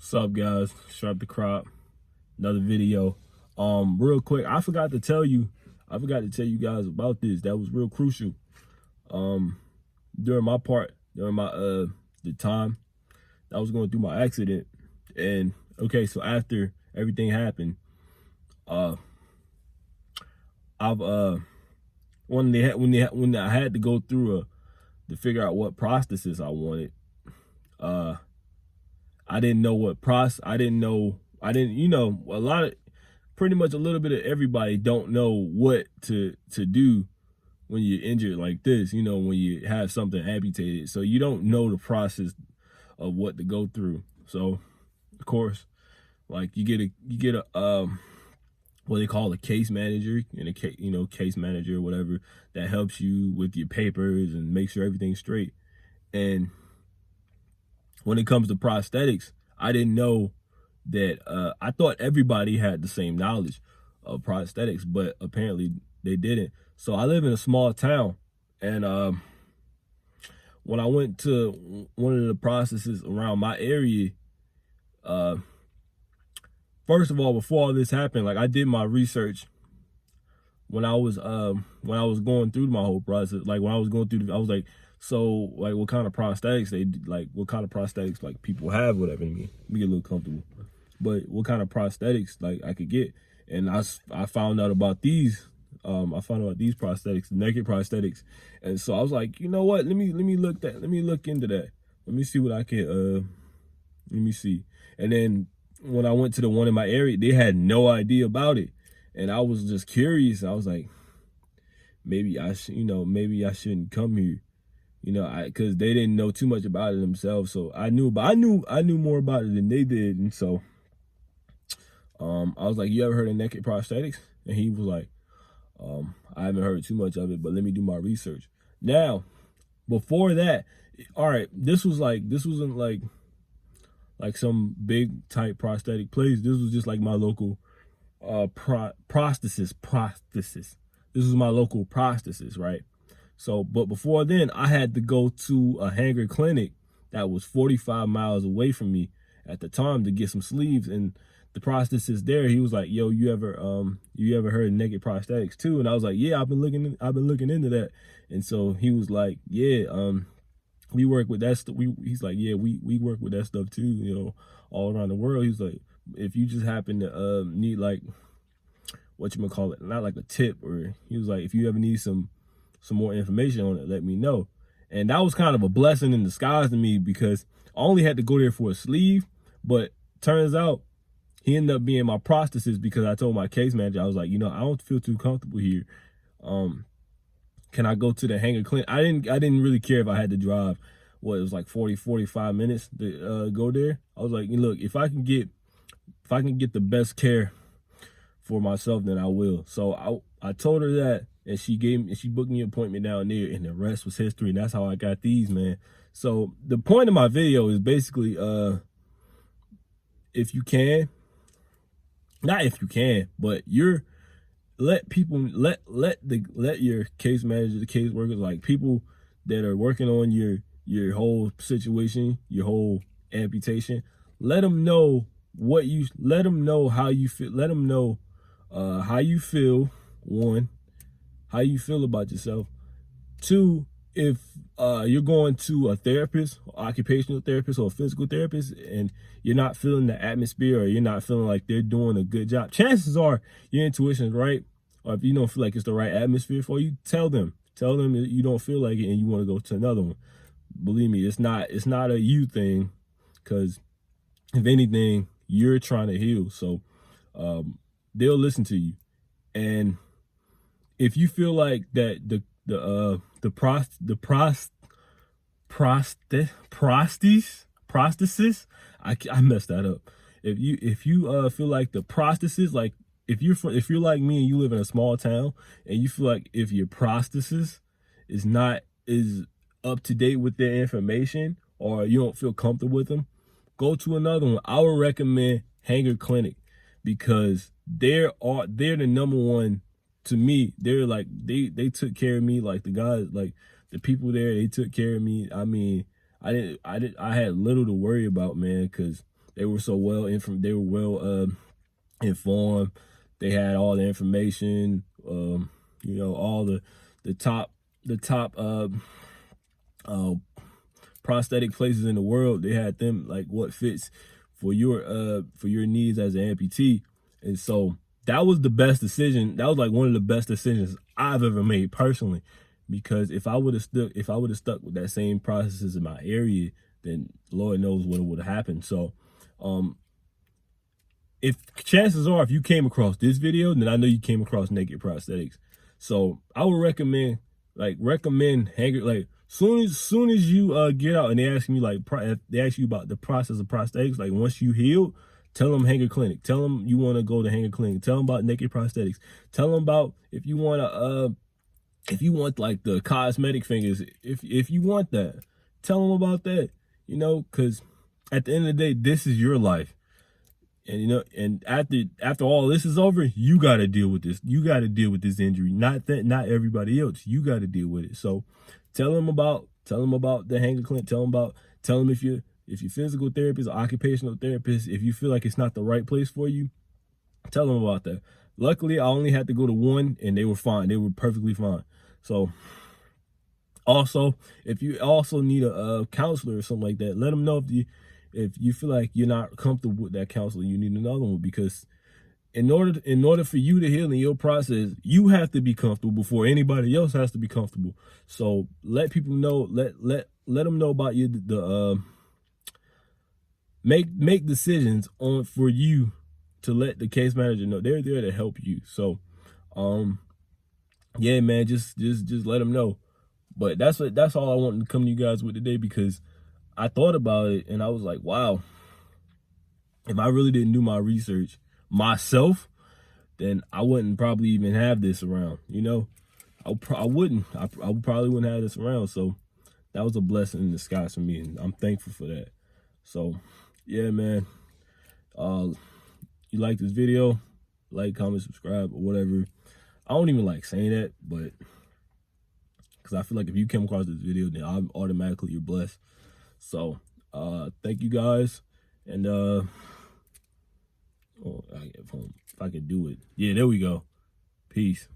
What's up, guys? Sharp the Crop. Another video. Real quick, I forgot to tell you guys about this. That was real crucial. During the time I was going through my accident, and okay, so after everything happened, I've when I had to go through to figure out what prosthesis I wanted, I didn't know pretty much a little bit of everybody don't know what to do when you're injured like this, when you have something amputated. So you don't know the process of what to go through. So of course, like you get a what they call a case manager, and a case manager or whatever that helps you with your papers and make sure everything's straight. And when it comes to prosthetics, I didn't know that. I thought everybody had the same knowledge of prosthetics, but apparently they didn't. So I live in a small town, and when I went to one of the processes around my area, first of all, before all this happened, like I did my research when I was going through my whole process. Like when I was going through, I was like, so like what kind of prosthetics like people have, whatever. Me get a little comfortable, but what kind of prosthetics like I could get. And I found out about these. I found out these prosthetics, the naked prosthetics, and so I was like, you know what? Let me look into that. Let me see what I can. Let me see. And then when I went to the one in my area, they had no idea about it, and I was just curious. I was like, maybe I shouldn't come here, because they didn't know too much about it themselves. So I knew more about it than they did, and so I was like, you ever heard of naked prosthetics? And he was like, I haven't heard too much of it, but let me do my research. Now, before that, all right, this wasn't like some big type prosthetic place. This was just like my local prosthesis. This was my local prosthesis, right? So, but before then, I had to go to a hanger clinic that was 45 miles away from me at the time to get some sleeves. And the prosthetist there, he was like, "Yo, you ever heard of naked prosthetics too?" And I was like, "Yeah, I've been looking into that." And so he was like, "Yeah, we work with that stuff." He's like, "Yeah, we work with that stuff too, all around the world." He's like, "If you just happen to need like whatchamacallit, not like a tip, or," he was like, "if you ever need some more information on it, let me know." And that was kind of a blessing in disguise to me, because I only had to go there for a sleeve, but turns out he ended up being my prosthetist, because I told my case manager, I was like, I don't feel too comfortable here. Can I go to the hanger clinic? I didn't really care if I had to drive, it was like 45 minutes to go there. I was like, look, if I can get the best care for myself, then I will. So I told her that, and she booked me an appointment down there, and the rest was history. And that's how I got these, man. So the point of my video is basically, if you can, not if you can, but let your case manager, the case workers, like people that are working on your whole situation, your whole amputation, let them know how you feel. Let them know how you feel. One, how you feel about yourself. Two, if you're going to a therapist, occupational therapist, or a physical therapist, and you're not feeling the atmosphere, or you're not feeling like they're doing a good job, chances are your intuition is right. Or if you don't feel like it's the right atmosphere for you, tell them that you don't feel like it and you want to go to another one. Believe me, it's not a you thing, because if anything, you're trying to heal. So they'll listen to you. And if you feel like that prosthesis, I messed that up. If you feel like the prosthesis, like if you're like me and you live in a small town, and you feel like if your prosthesis is up to date with their information, or you don't feel comfortable with them, go to another one. I would recommend Hanger Clinic, because they're the number one. To me, they're like, they took care of me. Like the guys, like the people there, they took care of me. I mean, I had little to worry about, man, because They were so well informed. They were well informed. They had all the information. You know, all the top uh, prosthetic places in the world. They had them like what fits for your needs as an amputee. And so that was the best decision. That was like one of the best decisions I've ever made personally. Because if I would have stuck with that same processes in my area, then Lord knows what would have happened. So if chances are, if you came across this video, then I know you came across naked prosthetics. So I would recommend hanger, like soon as you get out and they ask you they ask you about the process of prosthetics, like once you heal, tell them Hanger Clinic. Tell them you want to go to Hanger Clinic. Tell them about naked prosthetics. Tell them about if you want like the cosmetic fingers, if you want that, tell them about that. You know, because at the end of the day, this is your life. And you know, and after all this is over, you got to deal with this. You got to deal with this injury. Not everybody else. You got to deal with it. So tell them about the Hanger Clinic. Tell them if you're physical therapist or occupational therapist, if you feel like it's not the right place for you, tell them about that. Luckily, I only had to go to one, and they were fine. They were perfectly fine. So also, if you also need a counselor or something like that, let them know if you feel like you're not comfortable with that counselor, you need another one. Because in order for you to heal in your process, you have to be comfortable before anybody else has to be comfortable. So let people know, let them know about you. Make decisions for you to let the case manager know. They're there to help you. So yeah, man, just let them know. But that's all I wanted to come to you guys with today, because I thought about it and I was like, wow, if I really didn't do my research myself, then I wouldn't probably even have this around. You know, I probably wouldn't have this around. So that was a blessing in disguise for me, and I'm thankful for that. So yeah, man, you like this video, like, comment, subscribe, or whatever. I don't even like saying that, but because I feel like if you came across this video, then I'm automatically you're blessed. So thank you guys. And oh, if I could do it. Yeah, there we go. Peace.